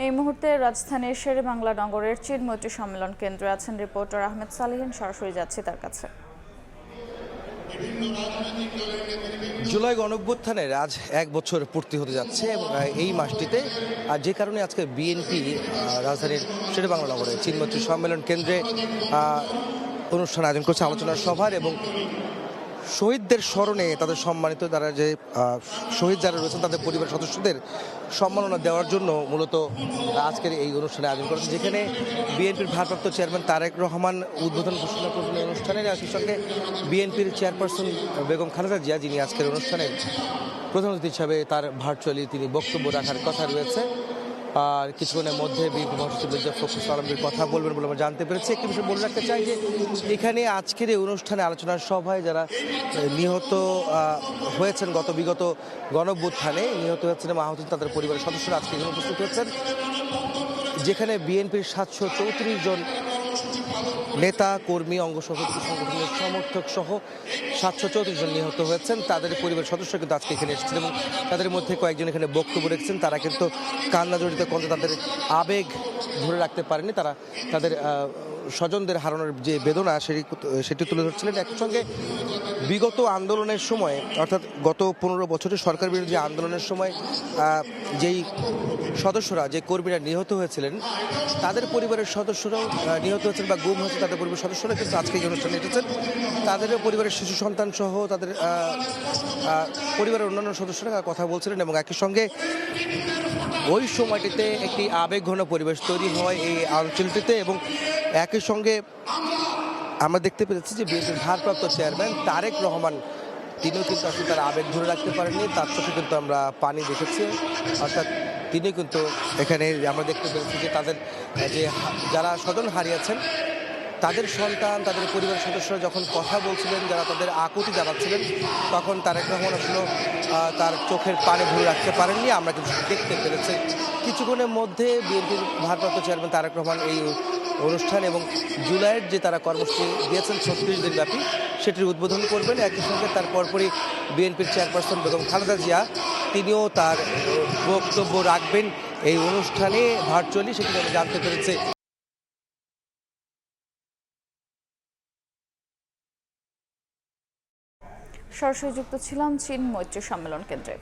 এই মুহূর্তে রাজধানীর শেরেবাংলা নগরের চিন্ময়ী সম্মেলন কেন্দ্রে আছেন রিপোর্টার আহমেদ সালিহিন। সরাসরি যাচ্ছি তার কাছে। জুলাই গণঅভ্যুত্থানের আজ 1 বছর পূর্তি হতে যাচ্ছে এবং এই মাসটিতে যে কারণে আজকে বিএনপি রাজধানীর শেরেবাংলা নগরে চিন্ময়ী সম্মেলন কেন্দ্রে অনুষ্ঠান আয়োজন করছে, আলোচনা সভার এবং শহীদদের স্মরণে তাদের সম্মানিত যারা যে শহীদ যারা রয়েছেন তাদের পরিবার সদস্যদের সম্মাননা দেওয়ার জন্য মূলত আজকের এই অনুষ্ঠানে আয়োজন করেছে, যেখানে বিএনপির ভারপ্রাপ্ত চেয়ারম্যান তারেক রহমান উদ্বোধন ঘোষণা করবেন এই অনুষ্ঠানের। একই সঙ্গে বিএনপির চেয়ারপারসন বেগম খালেদা জিয়া, যিনি আজকের অনুষ্ঠানের প্রধান অতিথি হিসাবে তার ভার্চুয়ালি তিনি বক্তব্য রাখার কথা রয়েছে। আর কিছুক্ষণের মধ্যে বিএনপি মহাসচিব মির্জা ফখরুল আলমগীর কথা বলবেন বলে আমরা জানতে পেরেছি। একটি বিষয় বলে রাখতে চাই যে এখানে আজকের এই অনুষ্ঠানে আলোচনার সভায় যারা নিহত হয়েছেন বিগত গণঅভ্যুত্থানে নিহত হয়েছেন এবং আহত তাদের পরিবারের সদস্যরা আজকে এখানে উপস্থিত হয়েছেন, যেখানে বিএনপির 734 জন নেতা কর্মী অঙ্গ সংগঠনের সমর্থক সহ 734 জন নিহত হয়েছেন। তাদের পরিবারের সদস্য কিন্তু আজকে এখানে এসেছেন এবং তাদের মধ্যে কয়েকজন এখানে বক্তব্য রেখেছেন। তারা কিন্তু কান্না জড়িত কণ্ঠে তাদের আবেগ ধরে রাখতে পারেনি। তারা তাদের স্বজনদের হারানোর যে বেদনা সেটি তুলে ধরছিলেন। একই সঙ্গে বিগত আন্দোলনের সময়, অর্থাৎ গত 15 বছরের সরকার বিরোধী আন্দোলনের সময় যেই সদস্যরা, যে কর্মীরা নিহত হয়েছিলেন, তাদের পরিবারের সদস্যরাও নিহত হয়েছেন বা গুম হয়েছে, তাদের পরিবারের সদস্যরা কিন্তু আজকে এই অনুষ্ঠানে এসেছেন। তাদেরও পরিবারের শিশু সন্তান সহ তাদের পরিবারের অন্যান্য সদস্যরা কথা বলছিলেন এবং একই সঙ্গে ওই সময়টিতে একটি আবেগঘন পরিবেশ তৈরি হয় এই অঞ্চলটিতে। এবং একই সঙ্গে আমরা দেখতে পেরেছি যে বিএনপির ভারপ্রাপ্ত চেয়ারম্যান তারেক রহমান তিনিও কিন্তু আসলে তার আবেগ ধরে রাখতে পারেননি, তার চোখে কিন্তু আমরা পানি দেখেছি। অর্থাৎ তিনি কিন্তু এখানে আমরা দেখতে পেরেছি যে তাদের যে যারা স্বজন হারিয়েছেন তাদের সন্তান, তাদের পরিবারের সদস্যরা যখন কথা বলছিলেন, যারা তাদের আকুতি জানাচ্ছিলেন, তখন তারেক রহমান আসলে তার চোখের পানি ধরে রাখতে পারেননি, আমরা কিন্তু দেখতে পেরেছি। কিছুক্ষণের মধ্যে বিএনপির ভারপ্রাপ্ত চেয়ারম্যান তারেক রহমান এই অনুষ্ঠান এবং জুলাইয়ের যে তারা কর্মসূচি দিয়েছেন 36 দিন ব্যাপী, সেটির উদ্বোধন করবেন। একই সঙ্গে তার পরপরই বিএনপির চেয়ারপারসন বেগম খালেদা জিয়া তিনিও তার বক্তব্য রাখবেন এই অনুষ্ঠানে ভার্চুয়ালি, সেটি আমি জানতে পেরেছি। সরাসরি যুক্ত ছিলাম চিন্ময়ী সম্মেলন কেন্দ্রে।